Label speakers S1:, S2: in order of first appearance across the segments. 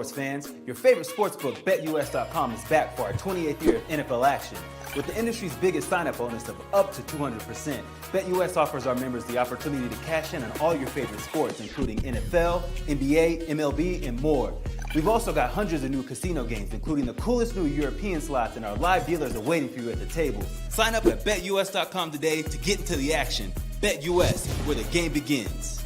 S1: sports fans. Your favorite sportsbook, BetUS.com, is back for our 28th year of NFL action. With the industry's biggest sign-up bonus of up to 200%, BetUS offers our members the opportunity to cash in on all your favorite sports, including NFL, NBA, MLB, and more. We've also got hundreds of new casino games, including the coolest new European slots, and our live dealers are waiting for you at the table. Sign up at BetUS.com today to get into the action. BetUS, where the game begins.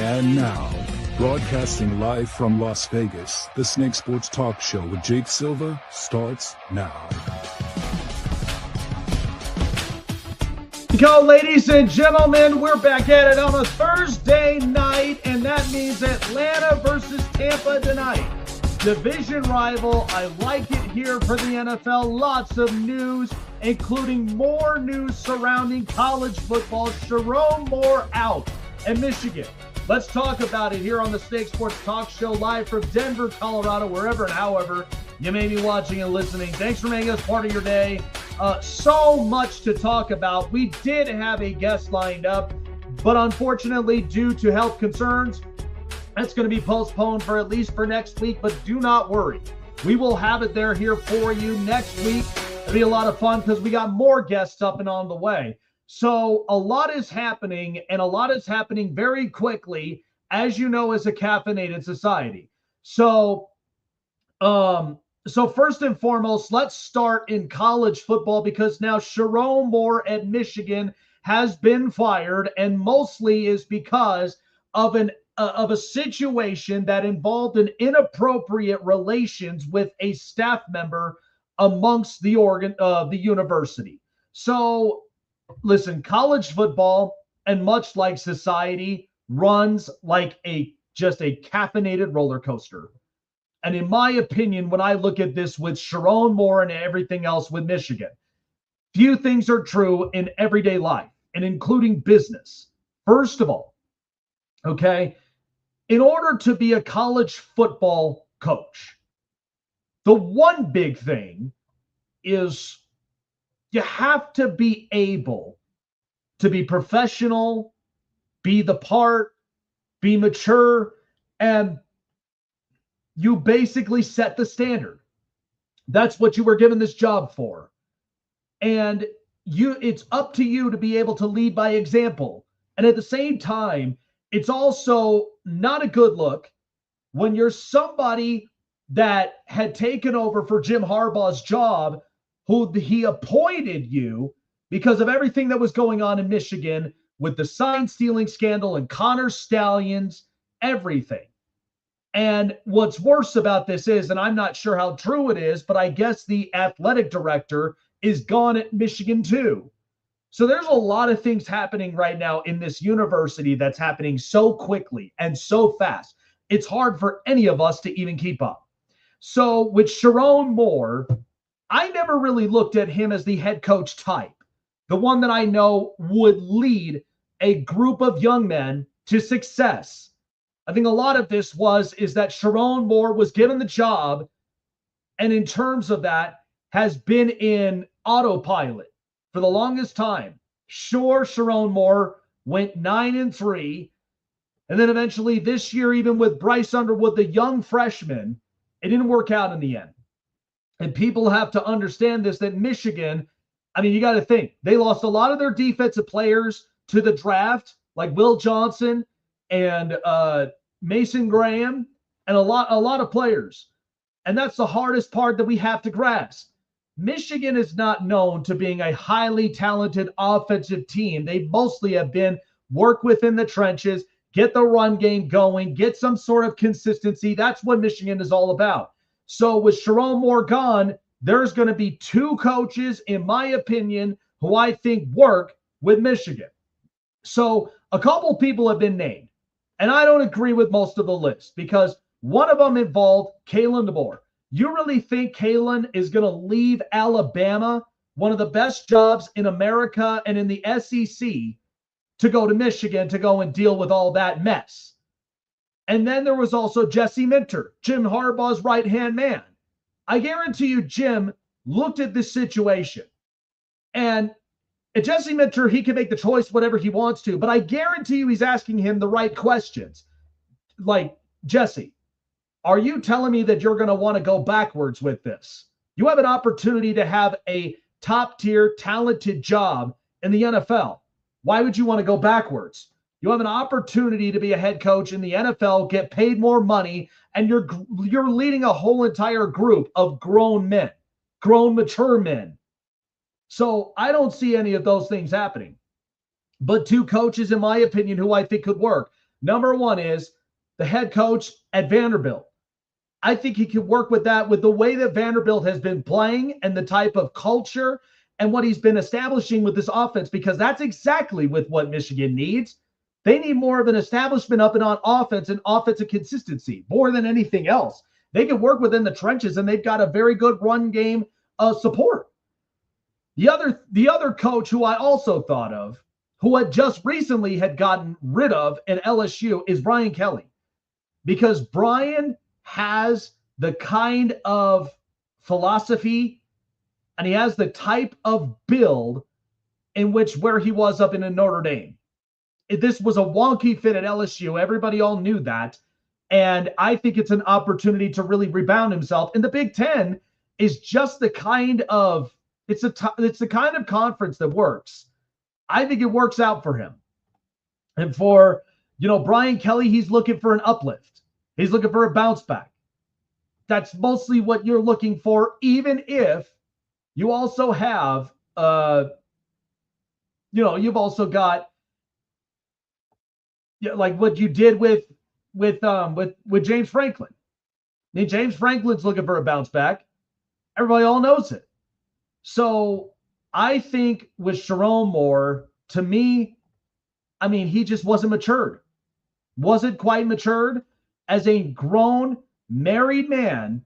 S2: And now, broadcasting live from Las Vegas, the Snake Sports Talk Show with Jake Silva starts now.
S3: Go, ladies and gentlemen, we're back at it on a Thursday night, and that means Atlanta versus Tampa tonight. Division rival. I like it here for the NFL. Lots of news, including more news surrounding college football. Sherrone Moore out at Michigan. Let's talk about it here on the Snake Sports Talk Show, live from Denver, Colorado, wherever and however you may be watching and listening. Thanks for making us part of your day. So much to talk about. We did have a guest lined up, but unfortunately, due to health concerns, that's going to be postponed for at least for next week. But do not worry. We will have it there here for you next week. It'll be a lot of fun because we got more guests up and on the way. So a lot is happening, and a lot is happening very quickly, as you know, as a caffeinated society. So first and foremost, let's start in college football, because now Sherrone Moore at Michigan has been fired, and mostly is because of a situation that involved an inappropriate relations with a staff member amongst the university. So listen, college football, and much like society, runs like just a caffeinated roller coaster. And in my opinion, when I look at this with Sherrone Moore and everything else with Michigan, few things are true in everyday life, and including business. First of all, okay, in order to be a college football coach, the one big thing is you have to be able to be professional, be the part, be mature, and you basically set the standard. That's what you were given this job for. And it's up to you to be able to lead by example. And at the same time, it's also not a good look when you're somebody that had taken over for Jim Harbaugh's job, who he appointed you because of everything that was going on in Michigan with the sign stealing scandal and Connor Stallions, everything. And what's worse about this is, and I'm not sure how true it is, but I guess the athletic director is gone at Michigan too. So there's a lot of things happening right now in this university that's happening so quickly and so fast. It's hard for any of us to even keep up. So with Sherrone Moore, I never really looked at him as the head coach type, the one that I know would lead a group of young men to success. I think a lot of this is that Sherrone Moore was given the job, and in terms of that, has been in autopilot for the longest time. Sure, Sherrone Moore went 9-3, and then eventually this year, even with Bryce Underwood, the young freshman, it didn't work out in the end. And people have to understand this, that Michigan, I mean, you got to think, they lost a lot of their defensive players to the draft, like Will Johnson and Mason Graham, and a lot of players. And that's the hardest part that we have to grasp. Michigan is not known to being a highly talented offensive team. They mostly have been work within the trenches, get the run game going, get some sort of consistency. That's what Michigan is all about. So with Sherrone Moore gone, there's going to be two coaches, in my opinion, who I think work with Michigan. So a couple people have been named. And I don't agree with most of the list because one of them involved Jalen Moore. You really think Jalen is going to leave Alabama, one of the best jobs in America and in the SEC, to go to Michigan to go and deal with all that mess? And then there was also Jesse Minter, Jim Harbaugh's right-hand man. I guarantee you Jim looked at this situation. And Jesse Minter, he can make the choice whatever he wants to, but I guarantee you he's asking him the right questions. Like, Jesse, are you telling me that you're going to want to go backwards with this? You have an opportunity to have a top-tier, talented job in the NFL. Why would you want to go backwards? You have an opportunity to be a head coach in the NFL, get paid more money, and you're leading a whole entire group of grown men, grown, mature men. So I don't see any of those things happening. But two coaches, in my opinion, who I think could work. Number one is the head coach at Vanderbilt. I think he could work with that, with the way that Vanderbilt has been playing and the type of culture and what he's been establishing with this offense, because that's exactly with what Michigan needs. They need more of an establishment up and on offense and offensive consistency more than anything else. They can work within the trenches, and they've got a very good run game support. The other coach who I also thought of, who had just recently had gotten rid of in LSU, is Brian Kelly, because Brian has the kind of philosophy and he has the type of build in which where he was up in Notre Dame. This was a wonky fit at LSU. Everybody all knew that. And I think it's an opportunity to really rebound himself. And the Big Ten is just the kind of, it's the kind of conference that works. I think it works out for him. And for, Brian Kelly, he's looking for an uplift. He's looking for a bounce back. That's mostly what you're looking for, even if you also have, you've also got, like what you did with James Franklin. I mean, James Franklin's looking for a bounce back. Everybody all knows it. So I think with Sherrone Moore, to me, I mean, he just wasn't matured. Wasn't quite matured as a grown, married man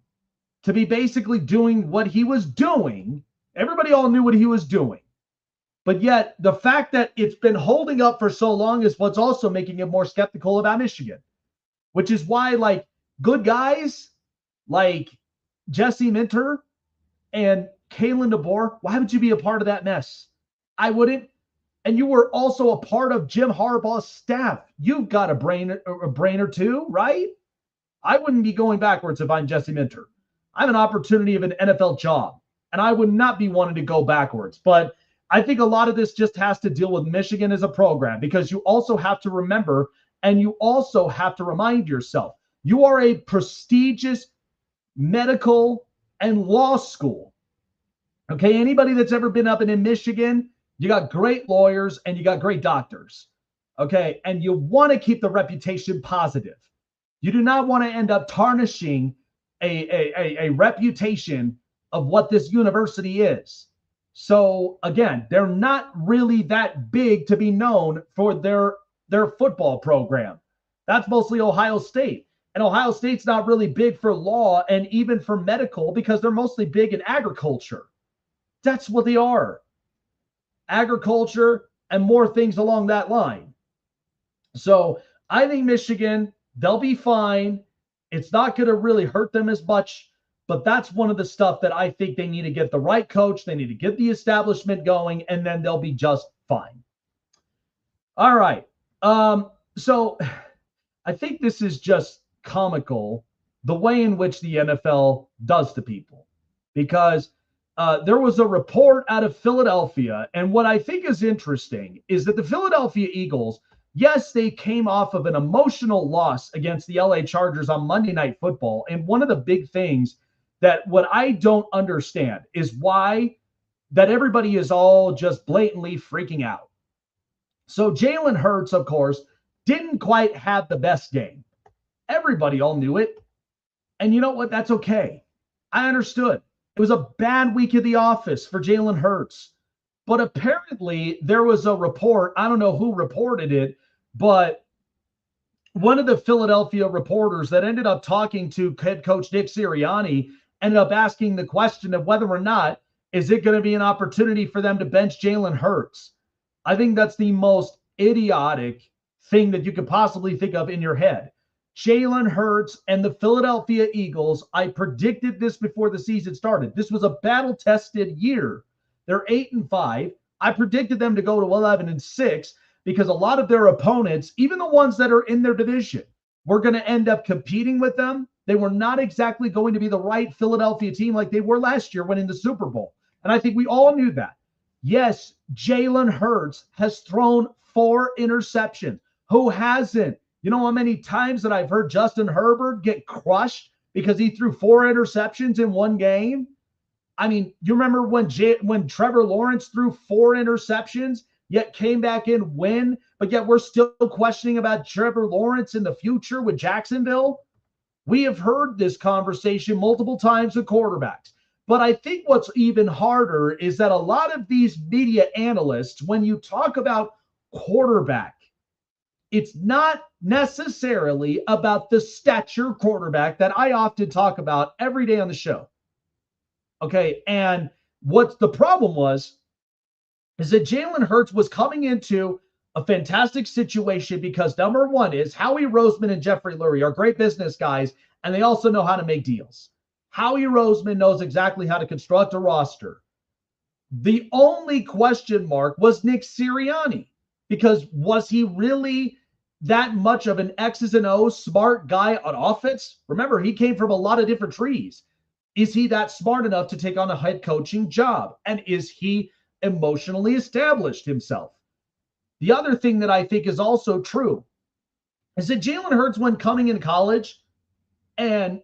S3: to be basically doing what he was doing. Everybody all knew what he was doing. But yet, the fact that it's been holding up for so long is what's also making him more skeptical about Michigan, which is why, like, good guys like Jesse Minter and Jalen Moore, why would you be a part of that mess? I wouldn't. And you were also a part of Jim Harbaugh's staff. You've got a brain or two, right? I wouldn't be going backwards if I'm Jesse Minter. I have an opportunity of an NFL job, and I would not be wanting to go backwards. But I think a lot of this just has to deal with Michigan as a program, because you also have to remember, and you also have to remind yourself, you are a prestigious medical and law school. Okay, anybody that's ever been up in Michigan, you got great lawyers and you got great doctors. Okay, and you want to keep the reputation positive. You do not want to end up tarnishing a reputation of what this university is. So again, they're not really that big to be known for their football program. That's mostly Ohio State. And Ohio State's not really big for law and even for medical, because they're mostly big in agriculture. That's what they are. Agriculture and more things along that line. So I think Michigan, they'll be fine. It's not going to really hurt them as much. But that's one of the stuff that I think they need to get the right coach. They need to get the establishment going, and then they'll be just fine. All right. So I think this is just comical, the way in which the NFL does to people, because there was a report out of Philadelphia. And what I think is interesting is that the Philadelphia Eagles, yes, they came off of an emotional loss against the LA Chargers on Monday Night Football. And one of the big things that what I don't understand is why that everybody is all just blatantly freaking out. So Jalen Hurts, of course, didn't quite have the best game. Everybody all knew it. And you know what? That's okay. I understood. It was a bad week at the office for Jalen Hurts. But apparently there was a report. I don't know who reported it, but one of the Philadelphia reporters that ended up talking to head coach Nick Sirianni ended up asking the question of whether or not is it going to be an opportunity for them to bench Jalen Hurts. I think that's the most idiotic thing that you could possibly think of in your head. Jalen Hurts and the Philadelphia Eagles, I predicted this before the season started. This was a battle-tested year. They're 8-5. I predicted them to go to 11-6 because a lot of their opponents, even the ones that are in their division, were going to end up competing with them. They were not exactly going to be the right Philadelphia team like they were last year winning the Super Bowl. And I think we all knew that. Yes, Jalen Hurts has thrown 4 interceptions. Who hasn't? You know how many times that I've heard Justin Herbert get crushed because he threw 4 interceptions in one game? I mean, you remember when Trevor Lawrence threw 4 interceptions, yet came back in win, but yet we're still questioning about Trevor Lawrence in the future with Jacksonville? We have heard this conversation multiple times with quarterbacks. But I think what's even harder is that a lot of these media analysts, when you talk about quarterback, it's not necessarily about the stature quarterback that I often talk about every day on the show. Okay, and what the problem was is that Jalen Hurts was coming into a fantastic situation because number one is Howie Roseman and Jeffrey Lurie are great business guys, and they also know how to make deals. Howie Roseman knows exactly how to construct a roster. The only question mark was Nick Sirianni, because was he really that much of an X's and O's smart guy on offense? Remember, he came from a lot of different trees. Is he that smart enough to take on a head coaching job? And is he emotionally established himself? The other thing that I think is also true is that Jalen Hurts, when coming in college, and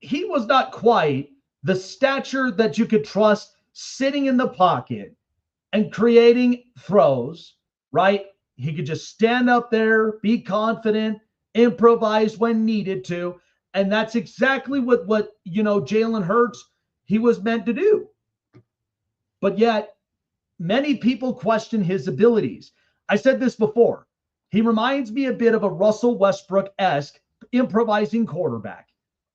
S3: he was not quite the stature that you could trust sitting in the pocket and creating throws, right? He could just stand up there, be confident, improvise when needed to. And that's exactly what Jalen Hurts, he was meant to do. But yet, many people question his abilities. I said this before. He reminds me a bit of a Russell Westbrook-esque improvising quarterback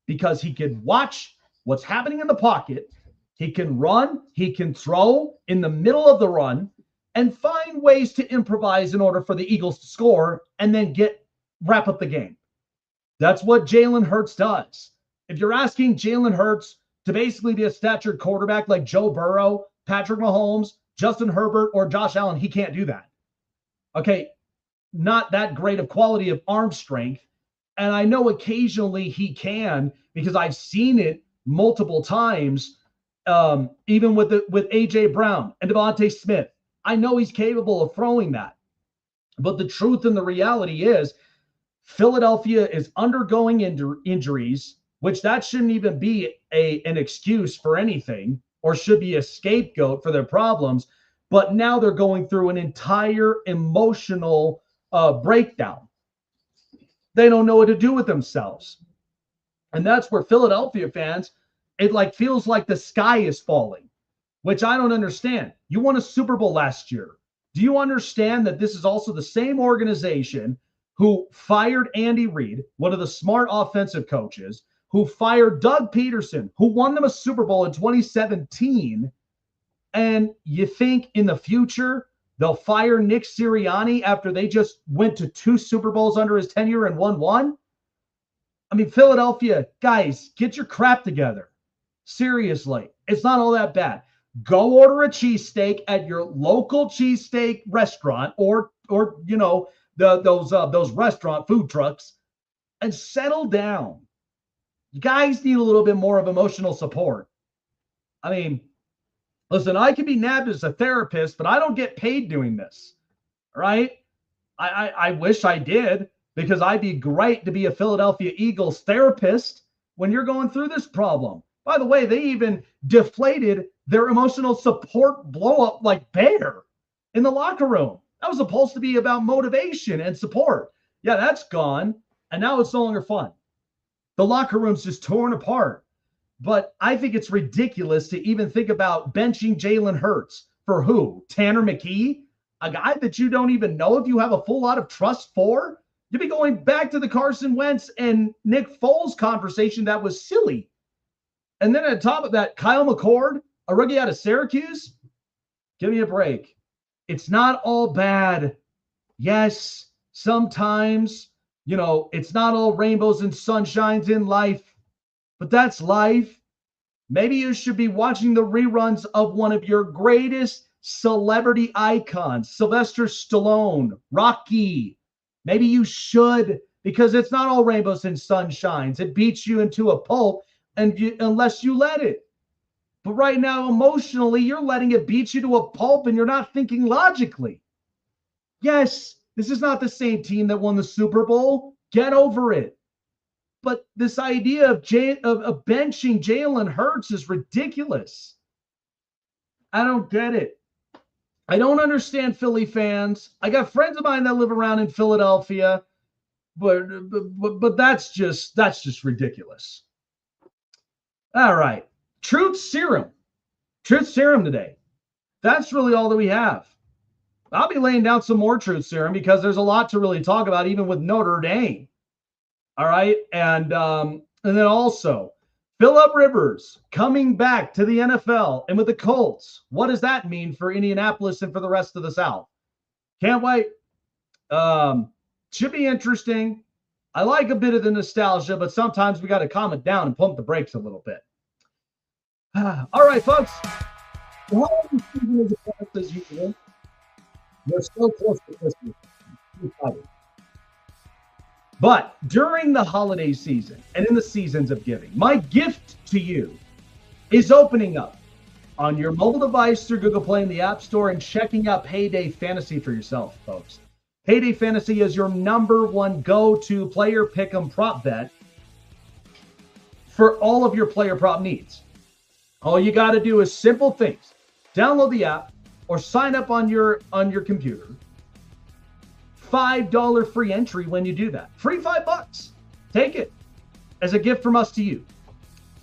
S3: because he can watch what's happening in the pocket. He can run. He can throw in the middle of the run and find ways to improvise in order for the Eagles to score and then wrap up the game. That's what Jalen Hurts does. If you're asking Jalen Hurts to basically be a statured quarterback like Joe Burrow, Patrick Mahomes, Justin Herbert, or Josh Allen, he can't do that. Okay, not that great of quality of arm strength. And I know occasionally he can because I've seen it multiple times, even with A.J. Brown and Devontae Smith. I know he's capable of throwing that. But the truth and the reality is Philadelphia is undergoing injuries, which that shouldn't even be an excuse for anything or should be a scapegoat for their problems. But now they're going through an entire emotional breakdown. They don't know what to do with themselves. And that's where Philadelphia fans, it feels like the sky is falling, which I don't understand. You won a Super Bowl last year. Do you understand that this is also the same organization who fired Andy Reid, one of the smart offensive coaches, who fired Doug Peterson, who won them a Super Bowl in 2017, and you think in the future they'll fire Nick Sirianni after they just went to 2 Super Bowls under his tenure and won 1? I mean, Philadelphia, guys, get your crap together. Seriously, it's not all that bad. Go order a cheesesteak at your local cheesesteak restaurant or those restaurant food trucks and settle down. You guys need a little bit more of emotional support. I mean, listen, I can be nabbed as a therapist, but I don't get paid doing this, right? I wish I did because I'd be great to be a Philadelphia Eagles therapist when you're going through this problem. By the way, they even deflated their emotional support blow up like bear in the locker room. That was supposed to be about motivation and support. Yeah, that's gone. And now it's no longer fun. The locker room's just torn apart. But I think it's ridiculous to even think about benching Jalen Hurts for who? Tanner McKee? A guy that you don't even know if you have a full lot of trust for? You'd be going back to the Carson Wentz and Nick Foles conversation that was silly. And then on top of that, Kyle McCord, a rookie out of Syracuse, give me a break. It's not all bad. Yes, sometimes, it's not all rainbows and sunshines in life, but that's life. Maybe you should be watching the reruns of one of your greatest celebrity icons, Sylvester Stallone, Rocky. Maybe you should, because it's not all rainbows and sunshines. It beats you into a pulp unless you let it. But right now, emotionally, you're letting it beat you to a pulp and you're not thinking logically. Yes, this is not the same team that won the Super Bowl. Get over it. But this idea of benching Jalen Hurts is ridiculous. I don't get it. I don't understand Philly fans. I got friends of mine that live around in Philadelphia, but that's just ridiculous. All right. Truth serum today. That's really all that we have. I'll be laying down some more truth serum because there's a lot to really talk about, even with Notre Dame. All right. And then also Phillip Rivers coming back to the NFL and with the Colts. What does that mean for Indianapolis and for the rest of the South? Can't wait. Should be interesting. I like a bit of the nostalgia, but sometimes we got to calm it down and pump the brakes a little bit. All right, folks. The holiday season is upon us as usual. We're so close to Christmas. But during the holiday season and in the seasons of giving, my gift to you is opening up on your mobile device through Google Play in the App Store and checking out Payday Fantasy for yourself, folks. Payday Fantasy is your number one go-to player pick'em prop bet for all of your player prop needs. All you got to do is simple things. Download the app or sign up on your computer. $5 free entry when you do that. Free $5. Take it as a gift from us to you.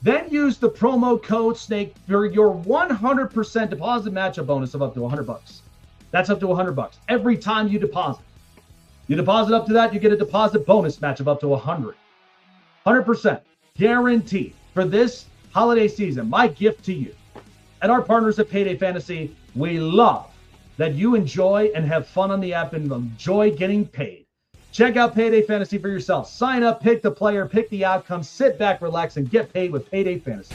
S3: Then use the promo code SNAKE for your 100% deposit match, a bonus of up to $100. That's up to $100 every time you deposit. You deposit up to that, you get a deposit bonus match of up to $100. 100% guaranteed for this holiday season. My gift to you. And our partners at Payday Fantasy, we love that you enjoy and have fun on the app and enjoy getting paid. Check out Payday Fantasy for yourself. Sign up, pick the player, pick the outcome, sit back, relax, and get paid with Payday Fantasy.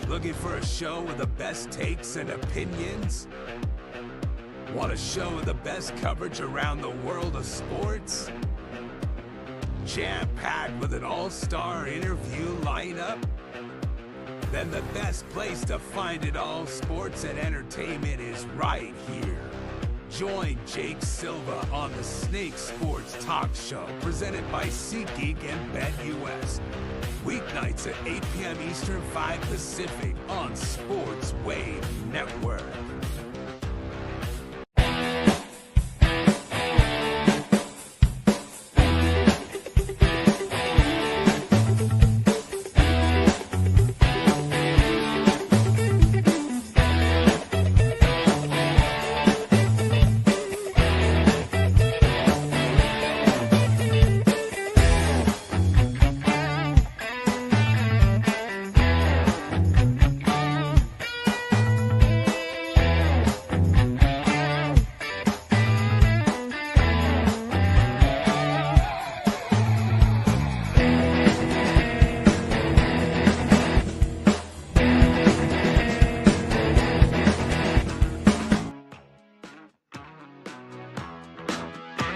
S4: Looking for a show with the best takes and opinions? Want a show with the best coverage around the world of sports? Jam-packed with an all-star interview lineup? Then the best place to find it all, sports and entertainment, is right here. Join Jake Silva on the Snake Sports Talk Show, presented by SeatGeek and BetUS. Weeknights at 8 p.m. Eastern, 5 Pacific on Sports Wave Network.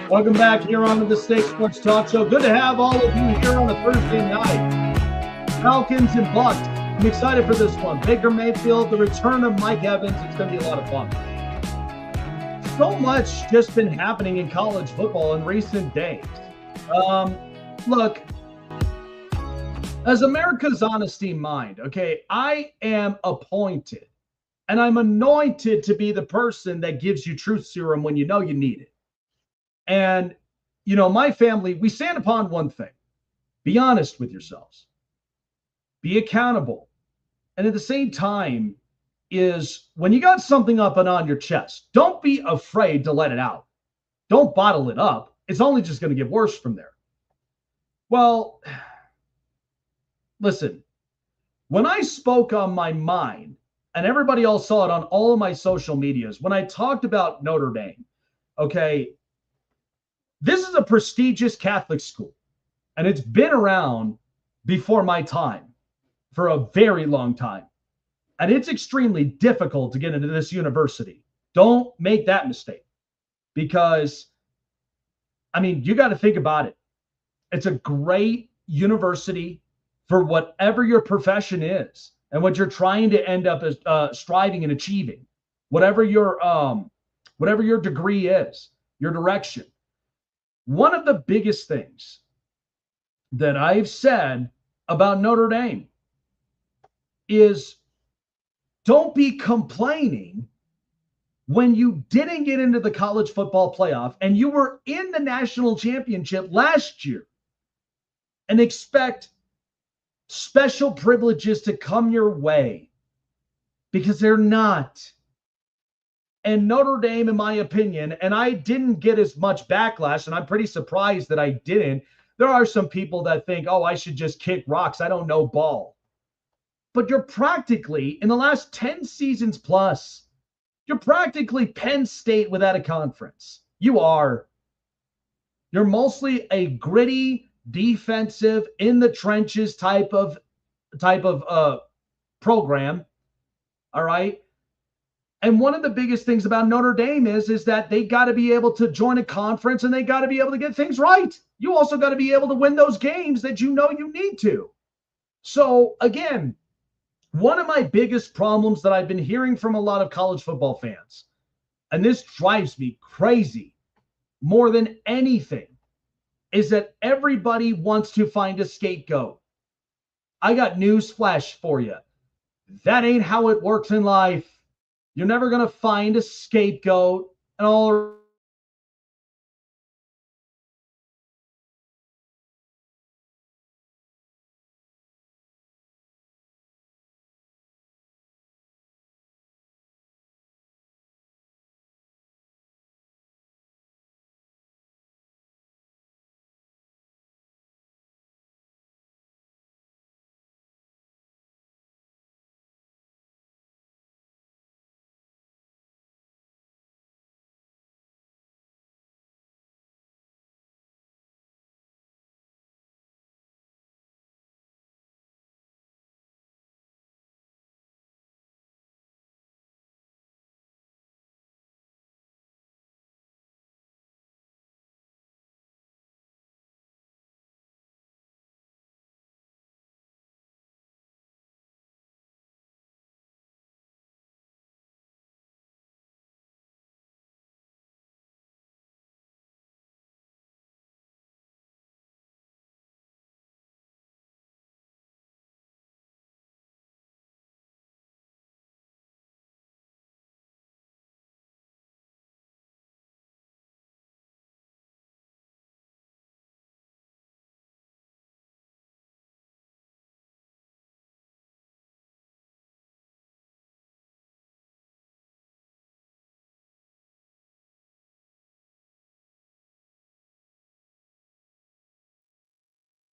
S3: Welcome back here on the Snake Sports Talk Show. Good to have all of you here on a Thursday night. Falcons and Bucks. I'm excited for this one. Baker Mayfield, the return of Mike Evans. It's going to be a lot of fun. So much just been happening in college football in recent days. Look, As America's honesty mind, okay, I am appointed and I'm anointed to be the person that gives you truth serum when you know you need it. And, my family, we stand upon one thing: be honest with yourselves, be accountable. And at the same time, is when you got something up and on your chest, don't be afraid to let it out. Don't bottle it up. It's only just going to get worse from there. Well, listen, when I spoke on my mind, and everybody else saw it on all of my social medias, when I talked about Notre Dame, okay, this is a prestigious Catholic school, and it's been around before my time for a very long time. And it's extremely difficult to get into this university. Don't make that mistake because, you got to think about it. It's a great university for whatever your profession is and what you're trying to end up as striving and achieving, whatever your degree is, your direction. One of the biggest things that I've said about Notre Dame is don't be complaining when you didn't get into the college football playoff and you were in the national championship last year and expect special privileges to come your way, because they're not. And Notre Dame, in my opinion, and I didn't get as much backlash, and I'm pretty surprised that I didn't. There are some people that think, oh, I should just kick rocks. I don't know ball. But you're practically, in the last 10 seasons plus, you're practically Penn State without a conference. You are. You're mostly a gritty, defensive, in the trenches type of program. All right. And one of the biggest things about Notre Dame is that they got to be able to join a conference and they got to be able to get things right. You also got to be able to win those games that you need to. So again, one of my biggest problems that I've been hearing from a lot of college football fans, and this drives me crazy more than anything, is that everybody wants to find a scapegoat. I got news flash for you. That ain't how it works in life. You're never going to find a scapegoat and all.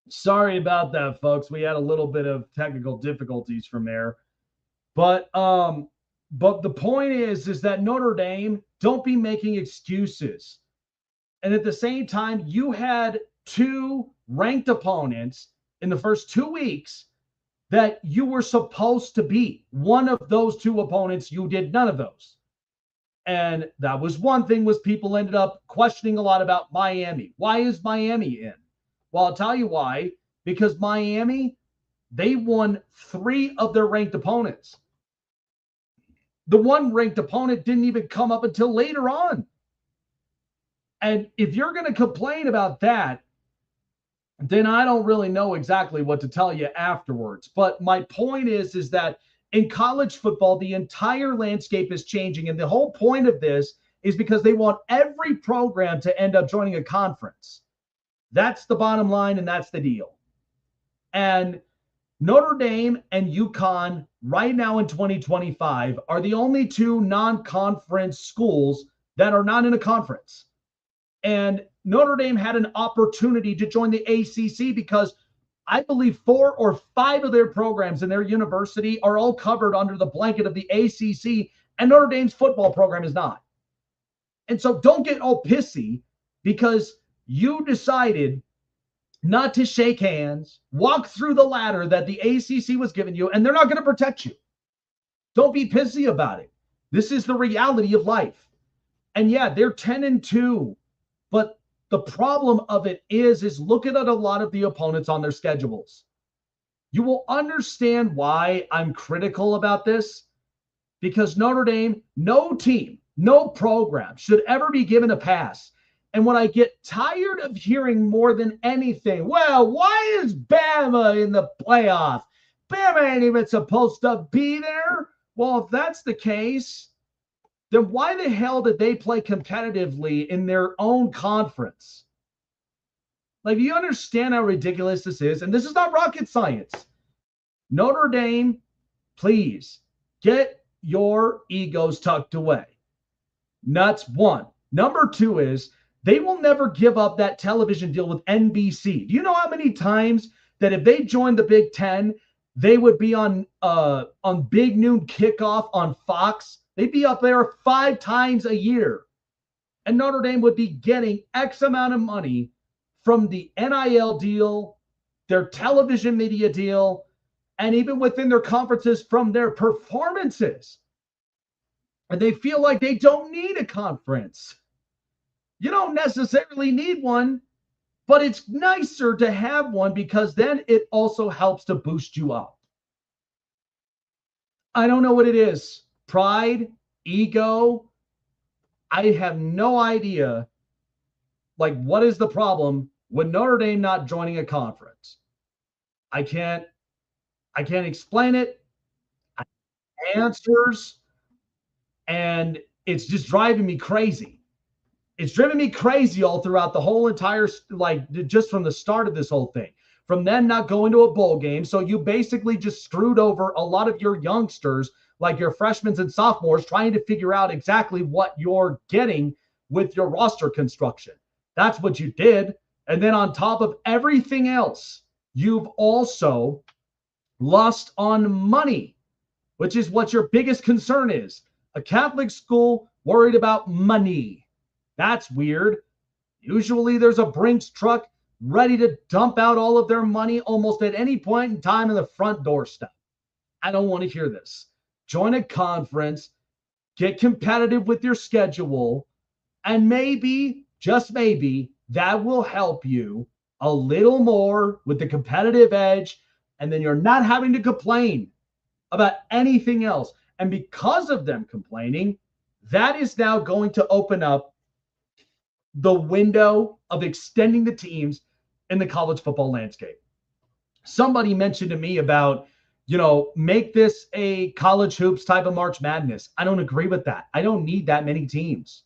S3: Sorry about that, folks. We had a little bit of technical difficulties from there. But the point is that Notre Dame, don't be making excuses. And at the same time, you had two ranked opponents in the first 2 weeks that you were supposed to beat. One of those two opponents, you did none of those. And that was one thing, was people ended up questioning a lot about Miami. Why is Miami in? Well, I'll tell you why. Because Miami, they won 3 of their ranked opponents. The one ranked opponent didn't even come up until later on. And if you're going to complain about that, then I don't really know exactly what to tell you afterwards. But my point is that in college football, the entire landscape is changing. And the whole point of this is because they want every program to end up joining a conference. That's the bottom line, and that's the deal. And Notre Dame and UConn right now in 2025 are the only two non-conference schools that are not in a conference. And Notre Dame had an opportunity to join the ACC because I believe 4 or 5 of their programs in their university are all covered under the blanket of the ACC, and Notre Dame's football program is not. And so don't get all pissy because you decided not to shake hands, walk through the ladder that the ACC was giving you, and they're not going to protect you. Don't be pissy about it. This is the reality of life. And yeah, they're 10-2, but the problem of it is look at a lot of the opponents on their schedules. You will understand why I'm critical about this, because Notre Dame, no team, no program should ever be given a pass. And when I get tired of hearing more than anything, well, why is Bama in the playoff? Bama ain't even supposed to be there. Well, if that's the case, then why the hell did they play competitively in their own conference? Like, you understand how ridiculous this is? And this is not rocket science. Notre Dame, please get your egos tucked away. That's one. Number two is they will never give up that television deal with NBC. Do you know how many times that if they joined the Big Ten, they would be on Big Noon Kickoff on Fox? They'd be up there 5 times a year. And Notre Dame would be getting X amount of money from the NIL deal, their television media deal, and even within their conferences from their performances. And they feel like they don't need a conference. You don't necessarily need one, but it's nicer to have one because then it also helps to boost you up. I don't know what it is. Pride, ego. I have no idea. Like, what is the problem with Notre Dame not joining a conference? I can't explain it. Answers. And it's just driving me crazy. It's driven me crazy all throughout the whole entire, like, just from the start of this whole thing. From then not going to a bowl game. So you basically just screwed over a lot of your youngsters, like your freshmen and sophomores, trying to figure out exactly what you're getting with your roster construction. That's what you did. And then on top of everything else, you've also lost on money, which is what your biggest concern is. A Catholic school worried about money. That's weird. Usually there's a Brinks truck ready to dump out all of their money almost at any point in time in the front doorstep. I don't want to hear this. Join a conference, get competitive with your schedule, and maybe, just maybe, that will help you a little more with the competitive edge, and then you're not having to complain about anything else. And because of them complaining, that is now going to open up the window of extending the teams in the college football landscape. Somebody mentioned to me about, make this a college hoops type of March Madness. I don't agree with that. I don't need that many teams.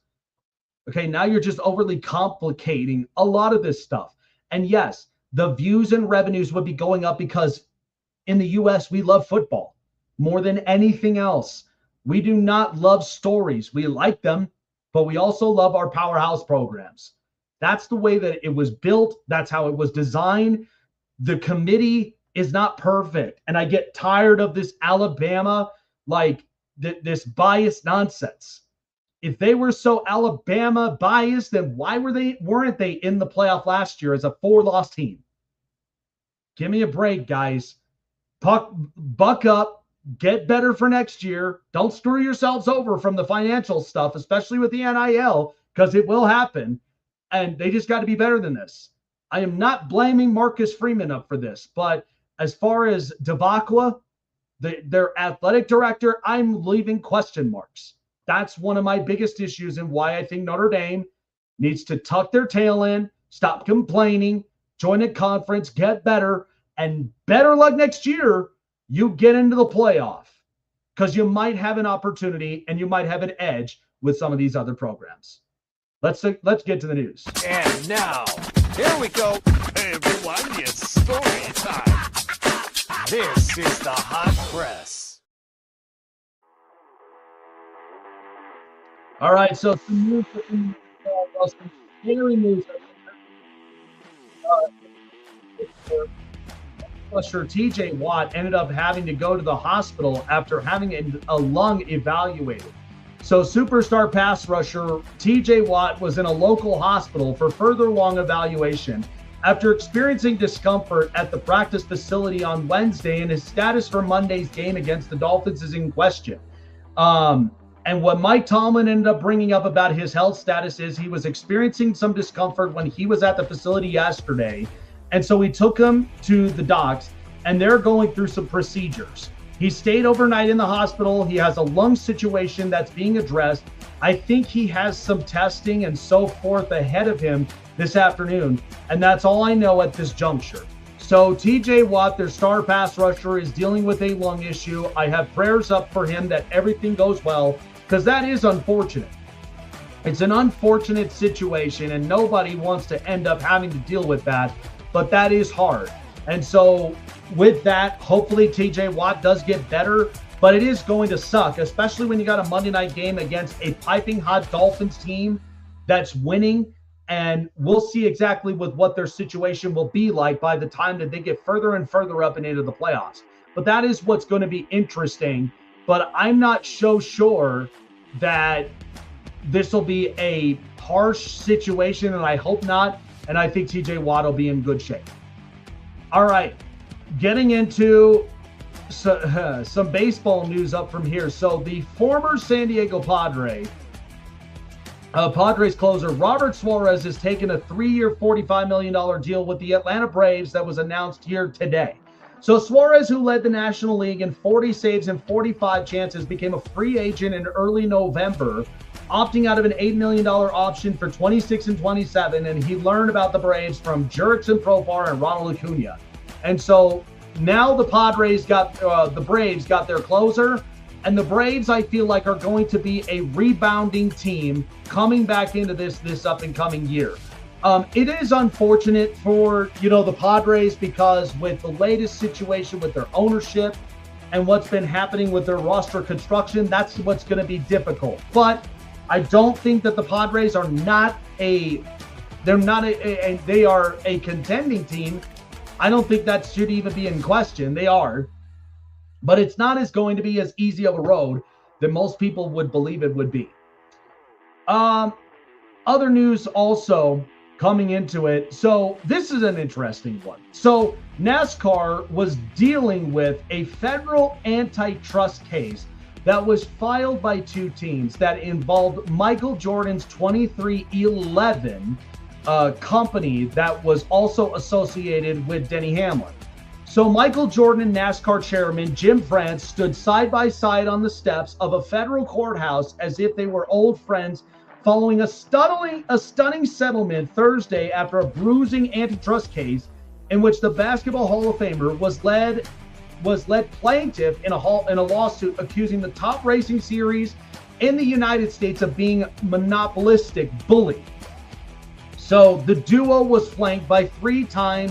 S3: Okay, now you're just overly complicating a lot of this stuff. And yes, the views and revenues would be going up because in the US, we love football more than anything else. We do not love stories. We like them, but we also love our powerhouse programs. That's the way that it was built. That's how it was designed. The committee is not perfect. And I get tired of this Alabama, this biased nonsense. If they were so Alabama biased, then why weren't they in the playoff last year as a 4-loss team? Give me a break, guys. Buck up. Get better for next year. Don't screw yourselves over from the financial stuff, especially with the NIL, because it will happen. And they just got to be better than this. I am not blaming Marcus Freeman up for this, but as far as Devakwa, their athletic director, I'm leaving question marks. That's one of my biggest issues and why I think Notre Dame needs to tuck their tail in, stop complaining, join a conference, get better, and better luck next year, you get into the playoff because you might have an opportunity and you might have an edge with some of these other programs. Let's get to the news.
S5: And now, here we go. Hey everyone, it's story time. This is the Hot Press.
S3: All right, so some news, some scary news. Rusher TJ Watt ended up having to go to the hospital after having a lung evaluated. So superstar pass rusher TJ Watt was in a local hospital for further lung evaluation after experiencing discomfort at the practice facility on Wednesday, and his status for Monday's game against the Dolphins is in question. And what Mike Tomlin ended up bringing up about his health status is he was experiencing some discomfort when he was at the facility yesterday. And so we took him to the docs, and they're going through some procedures. He stayed overnight in the hospital. He has a lung situation that's being addressed. I think he has some testing and so forth ahead of him this afternoon. And that's all I know at this juncture. So TJ Watt, their star pass rusher, is dealing with a lung issue. I have prayers up for him that everything goes well, because that is unfortunate. It's an unfortunate situation, and nobody wants to end up having to deal with that. But that is hard. And so with that, hopefully TJ Watt does get better, but it is going to suck, especially when you got a Monday night game against a piping hot Dolphins team that's winning. And we'll see exactly what their situation will be like by the time that they get further and further up and into the playoffs. But that is what's going to be interesting. But I'm not so sure that this will be a harsh situation, and I hope not. And I think TJ Watt will be in good shape. All right, getting into some baseball news up from here. So the former San Diego Padres closer Robert Suarez has taken a 3-year, $45 million deal with the Atlanta Braves that was announced here today. So Suarez, who led the National League in 40 saves and 45 chances, became a free agent in early November, opting out of an $8 million option for 26 and 27, and he learned about the Braves from Jurickson Profar and Ronald Acuna. And so now the Braves got their closer, and the Braves, I feel like, are going to be a rebounding team coming back into this up and coming year. It is unfortunate for, the Padres, because with the latest situation with their ownership and what's been happening with their roster construction, that's what's going to be difficult. But I don't think that the Padres are they are a contending team. I don't think that should even be in question. They are, but it's not going to be as easy of a road that most people would believe it would be. Other news also coming into it. So this is an interesting one. So NASCAR was dealing with a federal antitrust case that was filed by two teams that involved Michael Jordan's 2311 company that was also associated with Denny Hamlin. So Michael Jordan and NASCAR chairman Jim France stood side by side on the steps of a federal courthouse as if they were old friends, following a stunning settlement Thursday after a bruising antitrust case in which the Basketball Hall of Famer was led plaintiff in a lawsuit accusing the top racing series in the United States of being monopolistic bully. So the duo was flanked by three-time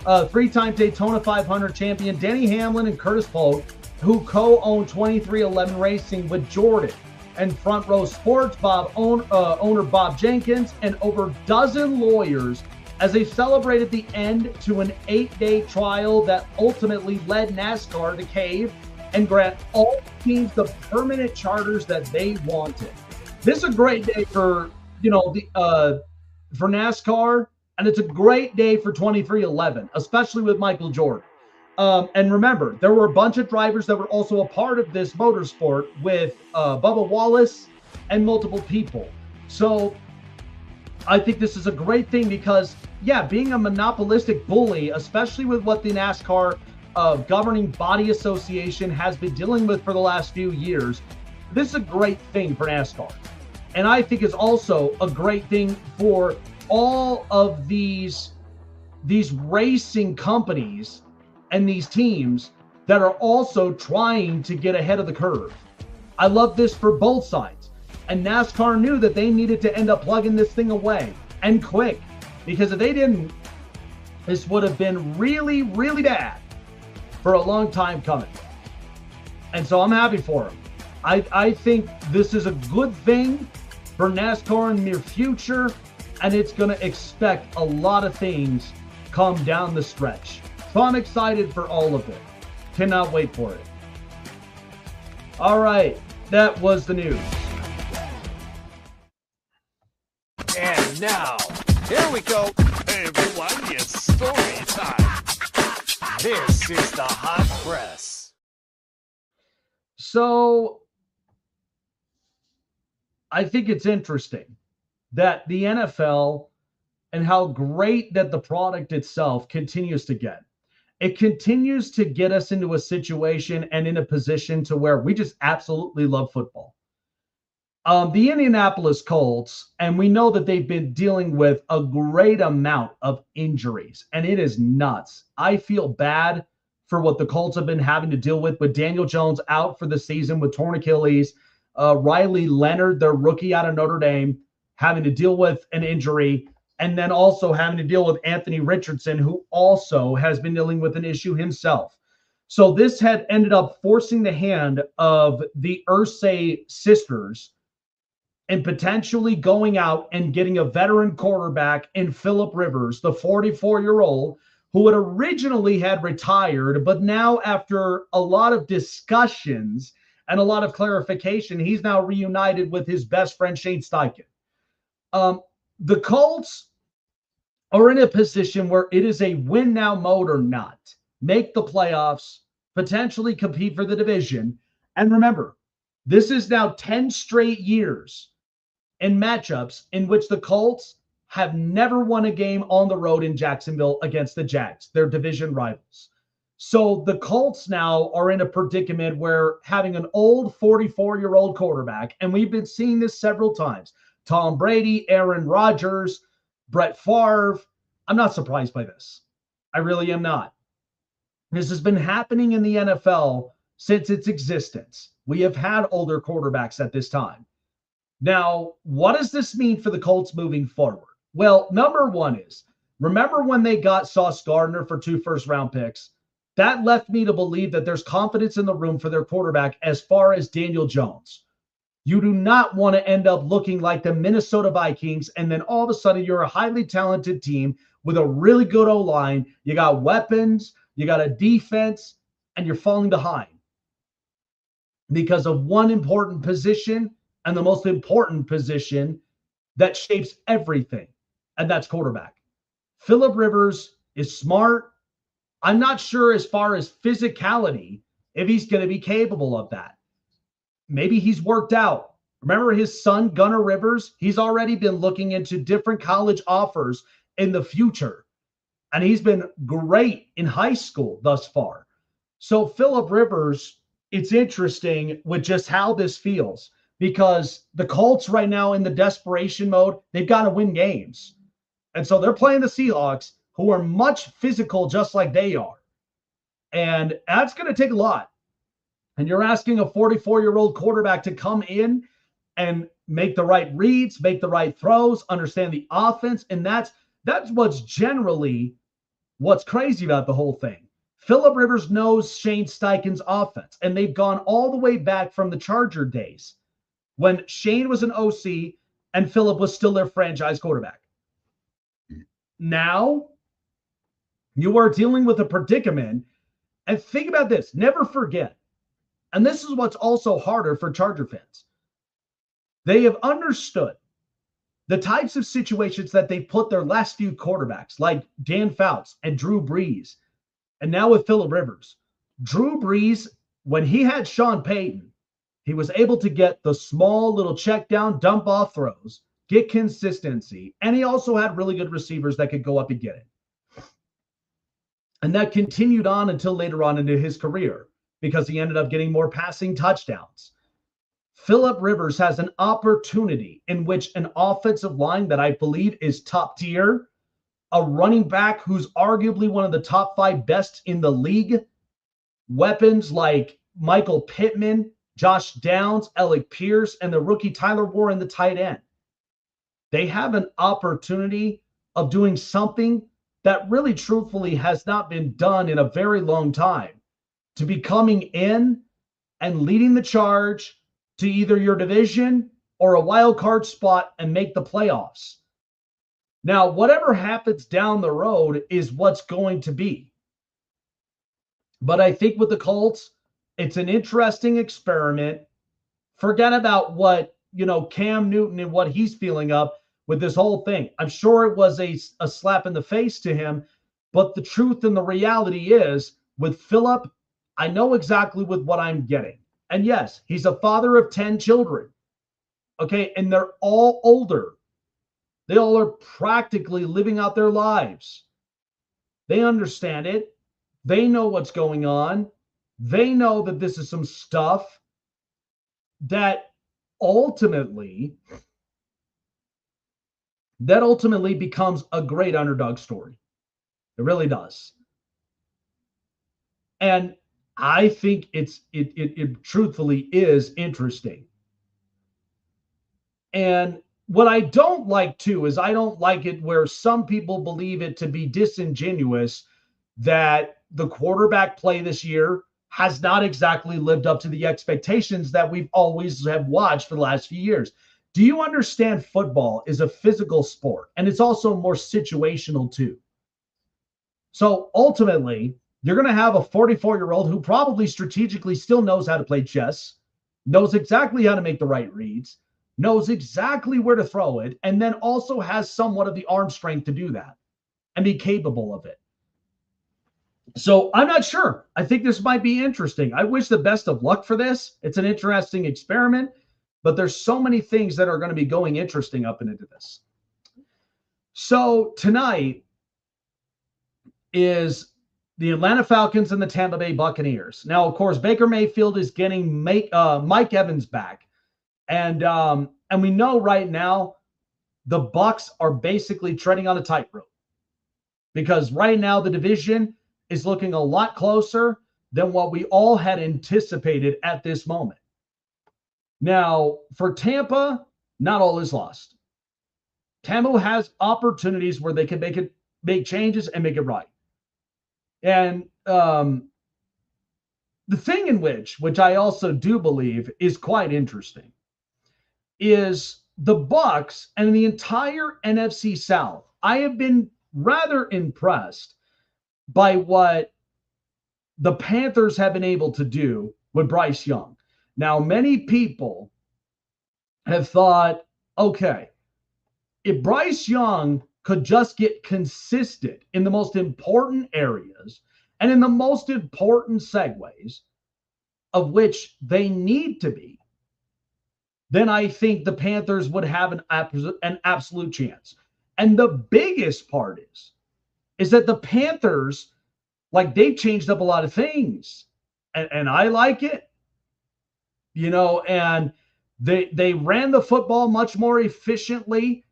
S3: Daytona 500 champion Denny Hamlin and Curtis Polk, who co-owned 2311 Racing with Jordan, and Front Row Sports owner Bob Jenkins, and over a dozen lawyers as they celebrated the end to an 8-day trial that ultimately led NASCAR to cave and grant all teams the permanent charters that they wanted. This is a great day for NASCAR, and it's a great day for 2311, especially with Michael Jordan. And remember, there were a bunch of drivers that were also a part of this motorsport with Bubba Wallace and multiple people. So I think this is a great thing because, being a monopolistic bully, especially with what the NASCAR governing body association has been dealing with for the last few years, this is a great thing for NASCAR. And I think it's also a great thing for all of these these racing companies and these teams that are also trying to get ahead of the curve. I love this for both sides. And NASCAR knew that they needed to end up plugging this thing away, and quick, because if they didn't, this would have been really, really bad for a long time coming. And so I'm happy for them. I think this is a good thing for NASCAR in the near future, and it's going to expect a lot of things come down the stretch. So I'm excited for all of it. Cannot wait for it. All right, that was the news.
S5: And now, here we go. Hey everyone, it's story time. This is the Hot Press.
S3: So I think it's interesting that the NFL and how great that the product itself continues to get. It continues to get us into a situation and in a position to where we just absolutely love football. The Indianapolis Colts, and we know that they've been dealing with a great amount of injuries, and it is nuts. I feel bad for what the Colts have been having to deal with Daniel Jones out for the season with torn Achilles, Riley Leonard, their rookie out of Notre Dame, having to deal with an injury, and then also having to deal with Anthony Richardson, who also has been dealing with an issue himself. So this had ended up forcing the hand of the Irsay sisters and potentially going out and getting a veteran quarterback in Phillip Rivers, the 44-year-old, who had originally had retired, but now after a lot of discussions and a lot of clarification, he's now reunited with his best friend, Shane Steichen. The Colts are in a position where it is a win now mode or not. Make the playoffs, potentially compete for the division. And remember, this is now 10 straight years in matchups in which the Colts have never won a game on the road in Jacksonville against the Jags, their division rivals. So the Colts now are in a predicament where having an old 44-year-old quarterback, and we've been seeing this several times, Tom Brady, Aaron Rodgers, Brett Favre, I'm not surprised by this. I really am not. This has been happening in the NFL since its existence. We have had older quarterbacks at this time. Now, what does this mean for the Colts moving forward? Well, number one is, remember when they got Sauce Gardner for 2 first-round picks? That left me to believe that there's confidence in the room for their quarterback as far as Daniel Jones. You do not want to end up looking like the Minnesota Vikings, and then all of a sudden you're a highly talented team with a really good O-line. You got weapons, you got a defense, and you're falling behind because of one important position, and the most important position that shapes everything, and that's quarterback. Phillip Rivers is smart. I'm not sure as far as physicality if he's going to be capable of that. Maybe he's worked out. Remember his son, Gunnar Rivers? He's already been looking into different college offers in the future, and he's been great in high school thus far. So Phillip Rivers, it's interesting with just how this feels, because the Colts right now in the desperation mode, they've got to win games. And so they're playing the Seahawks, who are much physical just like they are. And that's going to take a lot. And you're asking a 44-year-old quarterback to come in and make the right reads, make the right throws, understand the offense. And that's what's generally what's crazy about the whole thing. Phillip Rivers knows Shane Steichen's offense, and they've gone all the way back from the Charger days when Shane was an OC and Phillip was still their franchise quarterback. Now, you are dealing with a predicament. And think about this. Never forget. And this is what's also harder for Charger fans. They have understood the types of situations that they put their last few quarterbacks, like Dan Fouts and Drew Brees, and now with Phillip Rivers. Drew Brees, when he had Sean Payton, he was able to get the small little check down, dump off throws, get consistency, and he also had really good receivers that could go up and get it. And that continued on until later on into his career, because he ended up getting more passing touchdowns. Phillip Rivers has an opportunity in which an offensive line that I believe is top tier, a running back who's arguably one of the top 5 best in the league. Weapons like Michael Pittman, Josh Downs, Alec Pierce, and the rookie Tyler Warren, the tight end. They have an opportunity of doing something that really truthfully has not been done in a very long time, to be coming in and leading the charge to either your division or a wild card spot and make the playoffs. Now, whatever happens down the road is what's going to be. But I think with the Colts, it's an interesting experiment. Forget about what, Cam Newton and what he's feeling up with this whole thing. I'm sure it was a slap in the face to him, but the truth and the reality is, with Philip, I know exactly with what I'm getting. And yes, he's a father of 10 children. Okay, and they're all older. They all are practically living out their lives. They understand it. They know what's going on. They know that this is some stuff that ultimately becomes a great underdog story. It really does. And I think it truthfully is interesting. And what I don't like too is I don't like it where some people believe it to be disingenuous that the quarterback play this year has not exactly lived up to the expectations that we've always have watched for the last few years. Do you understand football is a physical sport, and it's also more situational too? So ultimately, you're going to have a 44-year-old who probably strategically still knows how to play chess, knows exactly how to make the right reads, knows exactly where to throw it, and then also has somewhat of the arm strength to do that and be capable of it. So I'm not sure. I think this might be interesting. I wish the best of luck for this. It's an interesting experiment, but there's so many things that are going to be going interesting up and into this. So tonight is the Atlanta Falcons and the Tampa Bay Buccaneers. Now, of course, Baker Mayfield is getting Mike Evans back. And we know right now the Bucs are basically treading on a tightrope, because right now the division is looking a lot closer than what we all had anticipated at this moment. Now, for Tampa, not all is lost. Tampa has opportunities where they can make changes and make it right. And the thing in which I also do believe is quite interesting, is the Bucs and the entire NFC South. I have been rather impressed by what the Panthers have been able to do with Bryce Young. Now, many people have thought, okay, if Bryce Young could just get consistent in the most important areas and in the most important segues of which they need to be, then I think the Panthers would have an absolute chance. And the biggest part is that the Panthers, they've changed up a lot of things. And I like it. And they ran the football much more efficiently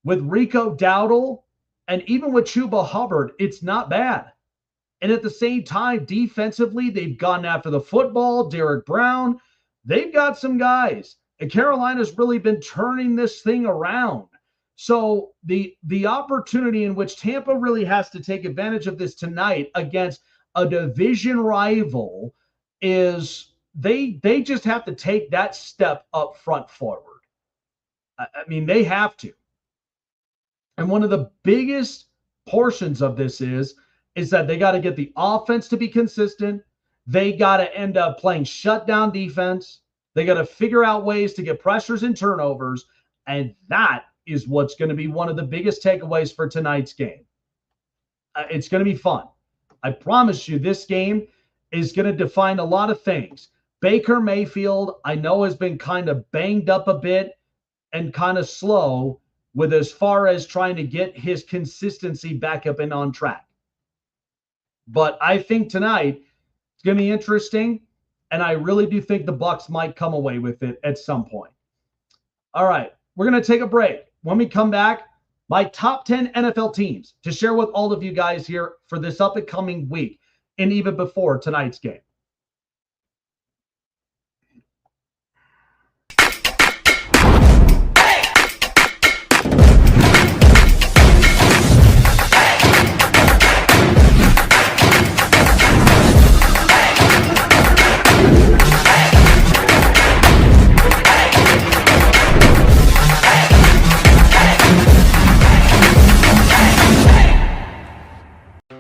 S3: with Rico Dowdle, and even with Chuba Hubbard, it's not bad. And at the same time, defensively, they've gone after the football. Derek Brown, they've got some guys. And Carolina's really been turning this thing around. So the opportunity in which Tampa really has to take advantage of this tonight against a division rival is they just have to take that step up front forward. I mean, they have to. And one of the biggest portions of this is that they got to get the offense to be consistent. They got to end up playing shutdown defense. They got to figure out ways to get pressures and turnovers. And that is what's going to be one of the biggest takeaways for tonight's game. It's going to be fun. I promise you, this game is going to define a lot of things. Baker Mayfield, I know, has been kind of banged up a bit and kind of slow with as far as trying to get his consistency back up and on track. But I think tonight it's going to be interesting, and I really do think the Bucs might come away with it at some point. All right, we're going to take a break. When we come back, my top 10 NFL teams to share with all of you guys here for this up-and-coming week and even before tonight's game.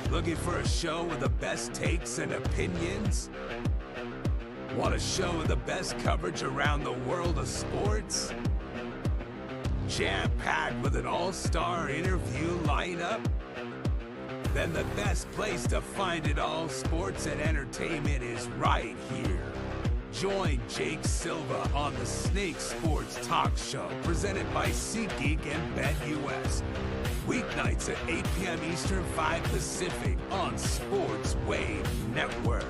S4: Looking for a show with the best takes and opinions? Want a show with the best coverage around the world of sports? Jam-packed with an all-star interview lineup? Then the best place to find it all, sports and entertainment, is right here. Join Jake Silva on the Snake Sports Talk Show, presented by SeatGeek and BetUS. Weeknights at 8 p.m. Eastern, 5 Pacific on Sports Wave Network.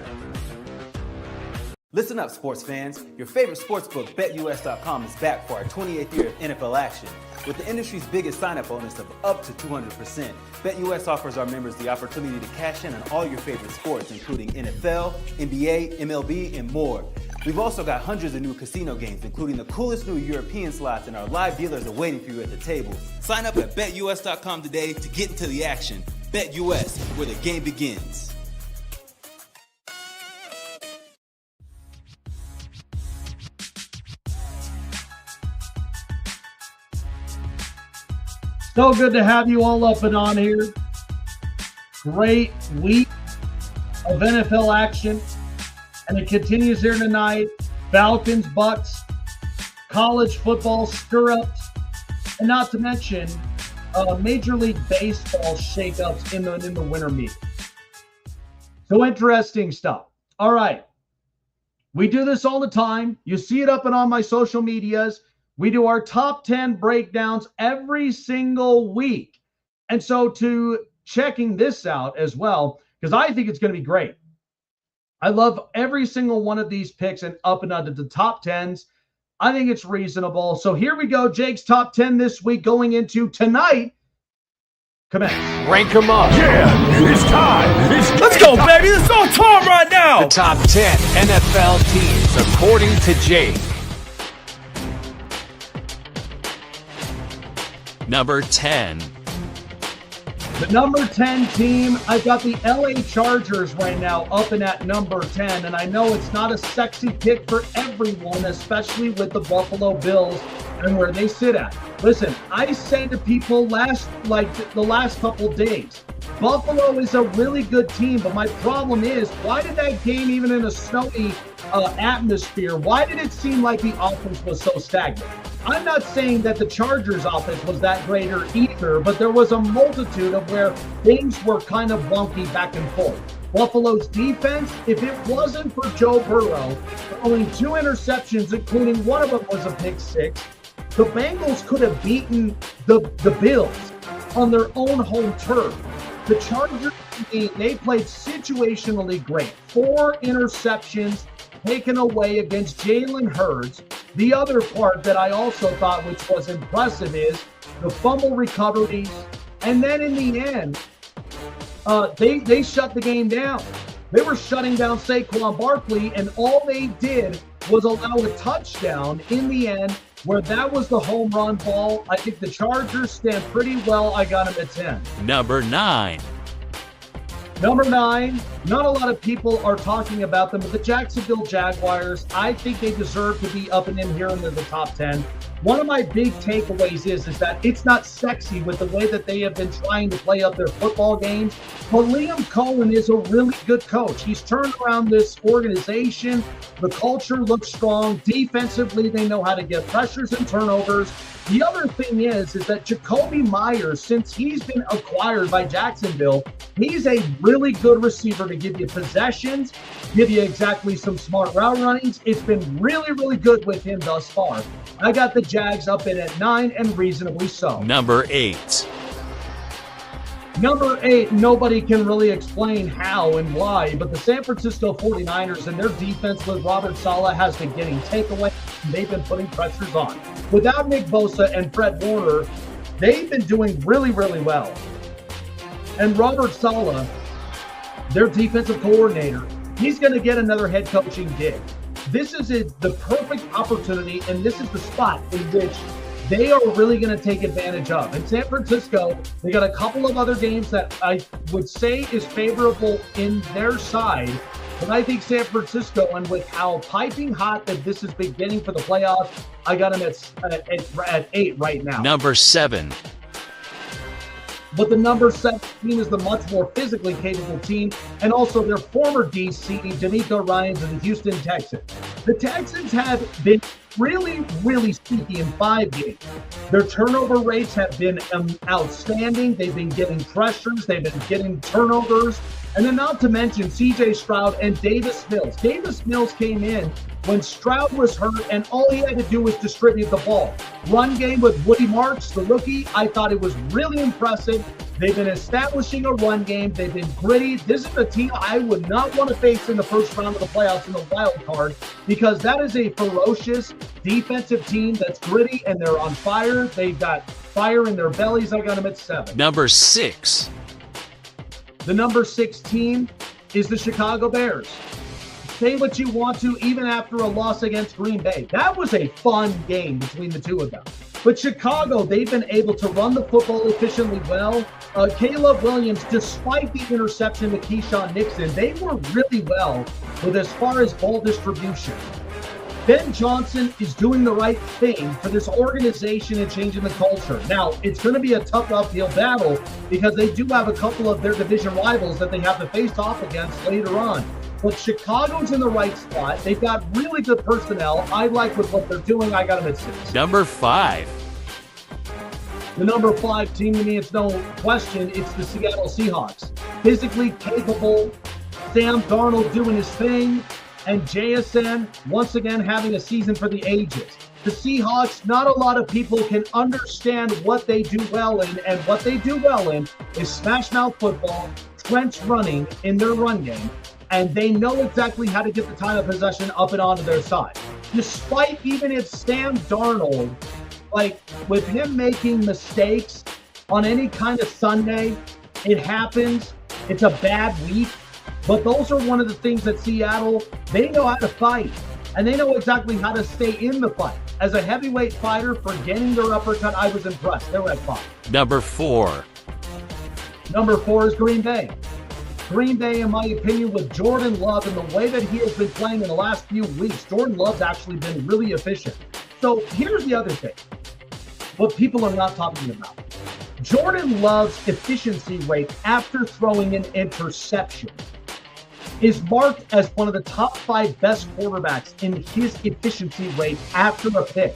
S1: Listen up, sports fans. Your favorite sportsbook, BetUS.com, is back for our 28th year of NFL action. With the industry's biggest sign-up bonus of up to 200%, BetUS offers our members the opportunity to cash in on all your favorite sports, including NFL, NBA, MLB, and more. We've also got hundreds of new casino games, including the coolest new European slots, and our live dealers are waiting for you at the table. Sign up at BetUS.com today to get into the action. BetUS, where the game begins.
S3: So good to have you all up and on here. Great week of NFL action. And it continues here tonight. Falcons, Bucks, college football stir-ups, and not to mention Major League Baseball shakeups in the winter meet. So interesting stuff. All right. We do this all the time. You see it up and on my social medias. We do our top 10 breakdowns every single week. And so to checking this out as well, because I think it's going to be great. I love every single one of these picks and up and under the top 10s. I think it's reasonable. So here we go. Jake's top 10 this week going into tonight. Commence.
S5: Rank them up.
S6: Yeah, it's time.
S5: Let's go, baby. It's on time right now. The top 10 NFL teams according to Jake. Number 10.
S3: The number 10 team, I've got the LA Chargers right now up and at number 10. And I know it's not a sexy pick for everyone, especially with the Buffalo Bills and where they sit at. Listen, I said to people the last couple days, Buffalo is a really good team, but my problem is, why did that game, even in a snowy atmosphere, why did it seem like the offense was so stagnant? I'm not saying that the Chargers offense was that great either, but there was a multitude of where things were kind of wonky back and forth. Buffalo's defense, if it wasn't for Joe Burrow throwing 2 interceptions, including one of them was a pick six, the Bengals could have beaten the Bills on their own home turf. The Chargers, they played situationally great. 4 interceptions taken away against Jalen Hurts. The other part that I also thought which was impressive is the fumble recoveries. And then in the end, they shut the game down. They were shutting down Saquon Barkley, and all they did was allow a touchdown in the end, where that was the home run ball. I think the Chargers stand pretty well. I got them at 10.
S5: Number 9.
S3: Number 9, not a lot of people are talking about them, but the Jacksonville Jaguars, I think they deserve to be up and in here into the top 10. One of my big takeaways is that it's not sexy with the way that they have been trying to play up their football games, but Liam Cohen is a really good coach. He's turned around this organization. The culture looks strong. Defensively, they know how to get pressures and turnovers. The other thing is that Jacoby Myers, since he's been acquired by Jacksonville, he's a really good receiver to give you possessions, give you exactly some smart route runnings. It's been really, really good with him thus far. I got the Jags up in at 9, and reasonably so.
S5: Number 8.
S3: Number 8, nobody can really explain how and why, but the San Francisco 49ers and their defense with Robert Saleh has been getting takeaway, and they've been putting pressures on. Without Nick Bosa and Fred Warner, they've been doing really, really well. And Robert Saleh, their defensive coordinator, he's going to get another head coaching gig. This is the perfect opportunity, and this is the spot in which they are really going to take advantage of. In San Francisco, they got a couple of other games that I would say is favorable in their side. But I think San Francisco, and with how piping hot that this has been getting for the playoffs, I got them at 8 right now.
S5: Number 7.
S3: But the number 7 team is the much more physically capable team, and also their former DC, D'Amico Ryans of the Houston Texans. The Texans have been really, really sneaky in 5 games. Their turnover rates have been outstanding. They've been getting pressures. They've been getting turnovers. And then not to mention C.J. Stroud and Davis Mills. Davis Mills came in when Stroud was hurt, and all he had to do was distribute the ball. Run game with Woody Marks, the rookie, I thought it was really impressive. They've been establishing a run game. They've been gritty. This is a team I would not want to face in the first round of the playoffs in the wild card, because that is a ferocious defensive team that's gritty, and they're on fire. They've got fire in their bellies. I got them at 7.
S5: Number 6.
S3: The number 6 team is the Chicago Bears. Say what you want to, even after a loss against Green Bay. That was a fun game between the two of them. But Chicago, they've been able to run the football efficiently well. Caleb Williams, despite the interception to Keyshawn Nixon, they were really well with as far as ball distribution. Ben Johnson is doing the right thing for this organization and changing the culture. Now, it's going to be a tough uphill battle because they do have a couple of their division rivals that they have to face off against later on. But Chicago's in the right spot. They've got really good personnel. I like with what they're doing. I got them at 6.
S5: Number 5.
S3: The number 5 team, to me, it's no question, it's the Seattle Seahawks. Physically capable, Sam Darnold doing his thing, and JSN once again having a season for the ages. The Seahawks, not a lot of people can understand what they do well in, and what they do well in is smash mouth football, trench running in their run game, and they know exactly how to get the time of possession up and onto their side. Despite even if Sam Darnold, like with him making mistakes on any kind of Sunday, it happens. It's a bad week. But those are one of the things that Seattle, they know how to fight. And they know exactly how to stay in the fight. As a heavyweight fighter, for getting their uppercut, I was impressed. They're at 5.
S5: Number 4.
S3: Number 4 is Green Bay. Green Bay, in my opinion, with Jordan Love and the way that he has been playing in the last few weeks, Jordan Love's actually been really efficient. So here's the other thing. What people are not talking about. Jordan Love's efficiency rate after throwing an interception is marked as one of the top 5 best quarterbacks in his efficiency rate after a pick.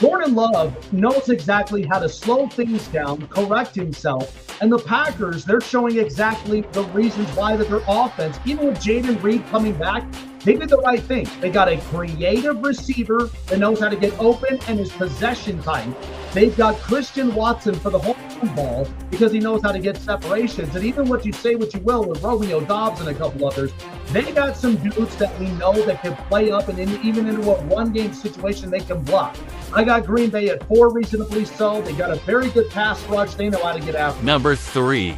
S3: Jordan Love knows exactly how to slow things down, correct himself, and the Packers, they're showing exactly the reasons why that their offense, even with Jaden Reed coming back, they did the right thing. They got a creative receiver that knows how to get open and is possession tight. They've got Christian Watson for the home run ball because he knows how to get separations. And even what you say what you will with Romeo Dobbs and a couple others, they got some dudes that we know that can play up and even into a one-game situation they can block. I got Green Bay at 4, reasonably so. They got a very good pass rush. They know how to get after.
S5: Number 3.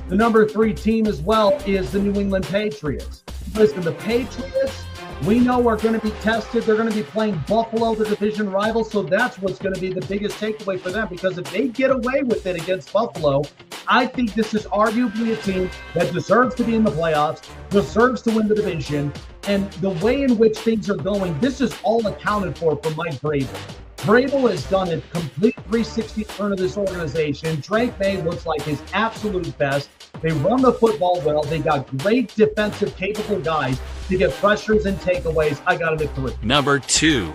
S3: The number 3 team as well is the New England Patriots. Listen, the Patriots, we know are going to be tested. They're going to be playing Buffalo, the division rival, so that's what's going to be the biggest takeaway for them, because if they get away with it against Buffalo, I think this is arguably a team that deserves to be in the playoffs, deserves to win the division, and the way in which things are going, this is all accounted for Mike Vrabel. Vrabel has done a complete 360 turn of this organization. Drake May looks like his absolute best. They run the football well. They got great defensive capable guys to get pressures and takeaways. I got him at 3.
S5: Number 2.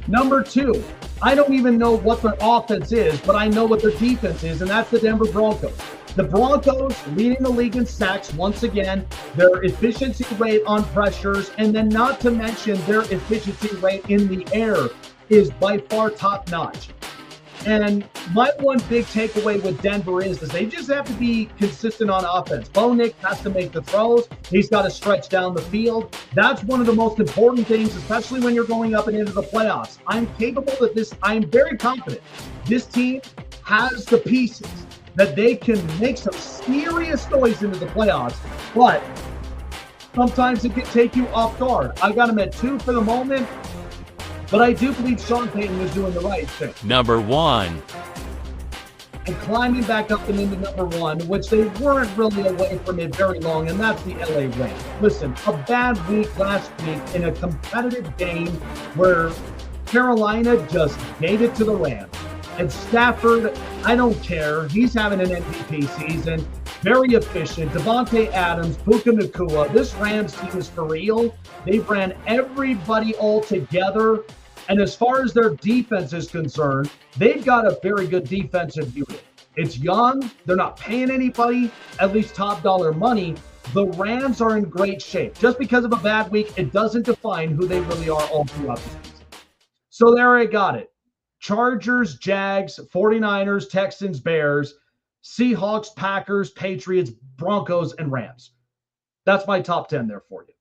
S3: Number 2. I don't even know what their offense is, but I know what their defense is, and that's the Denver Broncos. The Broncos leading the league in sacks once again, their efficiency rate on pressures, and then not to mention their efficiency rate in the air is by far top notch. And my one big takeaway with Denver is they just have to be consistent on offense. Bo Nix has to make the throws. He's got to stretch down the field. That's one of the most important things, especially when you're going up and into the playoffs. I'm very confident this team has the pieces that they can make some serious noise into the playoffs, but sometimes it can take you off guard. I got him at 2 for the moment, but I do believe Sean Payton was doing the right thing.
S5: Number 1.
S3: And climbing back up and into number 1, which they weren't really away from it very long, and that's the LA Rams. Listen, a bad week last week in a competitive game where Carolina just gave it to the Rams. And Stafford, I don't care. He's having an MVP season. Very efficient. Devontae Adams, Puka Nacua. This Rams team is for real. They ran everybody all together. And as far as their defense is concerned, they've got a very good defensive unit. It's young. They're not paying anybody, at least top dollar money. The Rams are in great shape. Just because of a bad week, it doesn't define who they really are all throughout the season. So there I got it. Chargers, Jags, 49ers, Texans, Bears, Seahawks, Packers, Patriots, Broncos, and Rams. That's my top 10 there for you.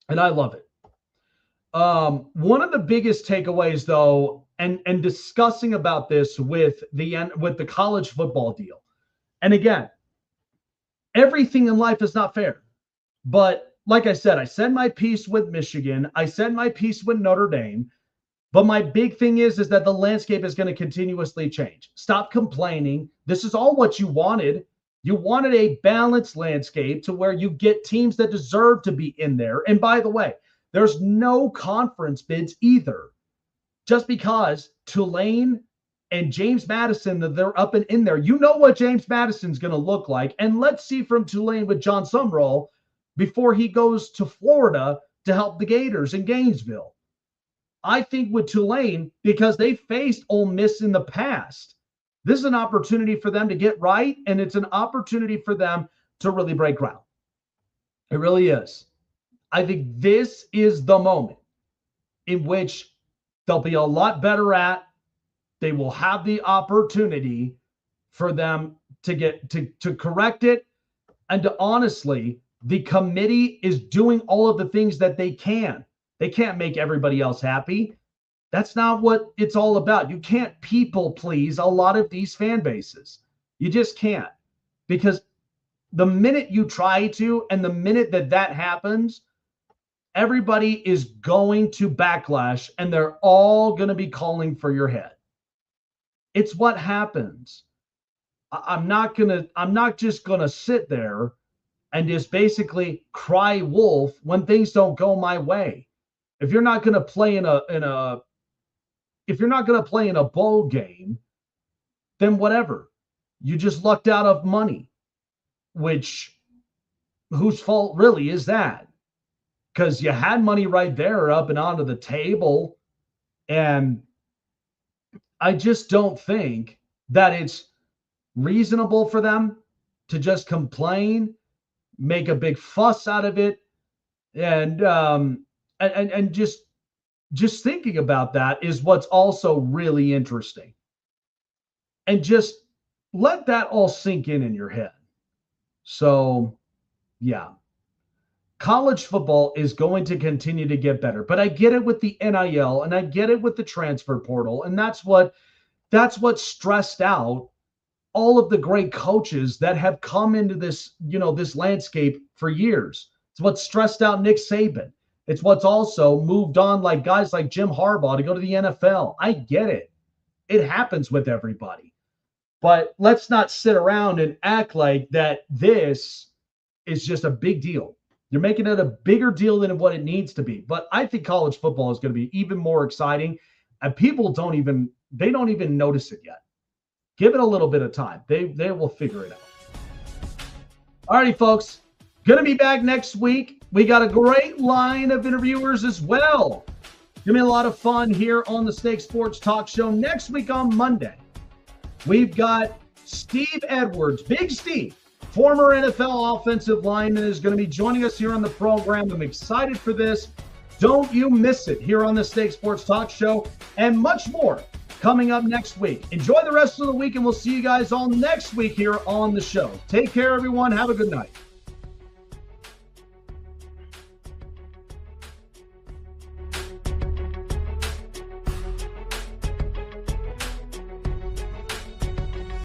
S3: And I love it. One of the biggest takeaways, though, and discussing about this with the college football deal. And again, everything in life is not fair. But like I said my piece with Michigan. I said my piece with Notre Dame. But my big thing is that the landscape is going to continuously change. Stop complaining. This is all what you wanted. You wanted a balanced landscape to where you get teams that deserve to be in there. And by the way, there's no conference bids either. Just because Tulane and James Madison, that they're up and in there, you know what James Madison's going to look like. And let's see from Tulane with John Sumrall before he goes to Florida to help the Gators in Gainesville. I think with Tulane, because they faced Ole Miss in the past, this is an opportunity for them to get right, and it's an opportunity for them to really break ground. It really is. I think this is the moment in which they'll be a lot better at. They will have the opportunity for them to get to correct it, and to honestly, the committee is doing all of the things that they can. They can't make everybody else happy. That's not what it's all about. You can't people please a lot of these fan bases. You just can't. Because the minute you try to, and the minute that happens, everybody is going to backlash, and they're all going to be calling for your head. It's what happens. I'm not just going to sit there and just basically cry wolf when things don't go my way. If you're not going to play in a bowl game, then whatever. You just lucked out of money, which whose fault really is that? Because you had money right there up and onto the table. And I just don't think that it's reasonable for them to just complain, make a big fuss out of it, and just thinking about that is what's also really interesting. And just let that all sink in your head. So, yeah. College football is going to continue to get better. But I get it with the NIL, and I get it with the transfer portal. And that's what stressed out all of the great coaches that have come into this, this landscape for years. It's what stressed out Nick Saban. It's what's also moved on like guys like Jim Harbaugh to go to the NFL. I get it. It happens with everybody. But let's not sit around and act like that this is just a big deal. You're making it a bigger deal than what it needs to be. But I think college football is going to be even more exciting, and people don't even notice it yet. Give it a little bit of time. They will figure it out. All righty, folks. Going to be back next week. We got a great line of interviewers as well. Give me a lot of fun here on the Snake Sports Talk Show. Next week on Monday, we've got Steve Edwards, Big Steve, former NFL offensive lineman, is going to be joining us here on the program. I'm excited for this. Don't you miss it here on the Snake Sports Talk Show, and much more coming up next week. Enjoy the rest of the week, and we'll see you guys all next week here on the show. Take care, everyone. Have a good night.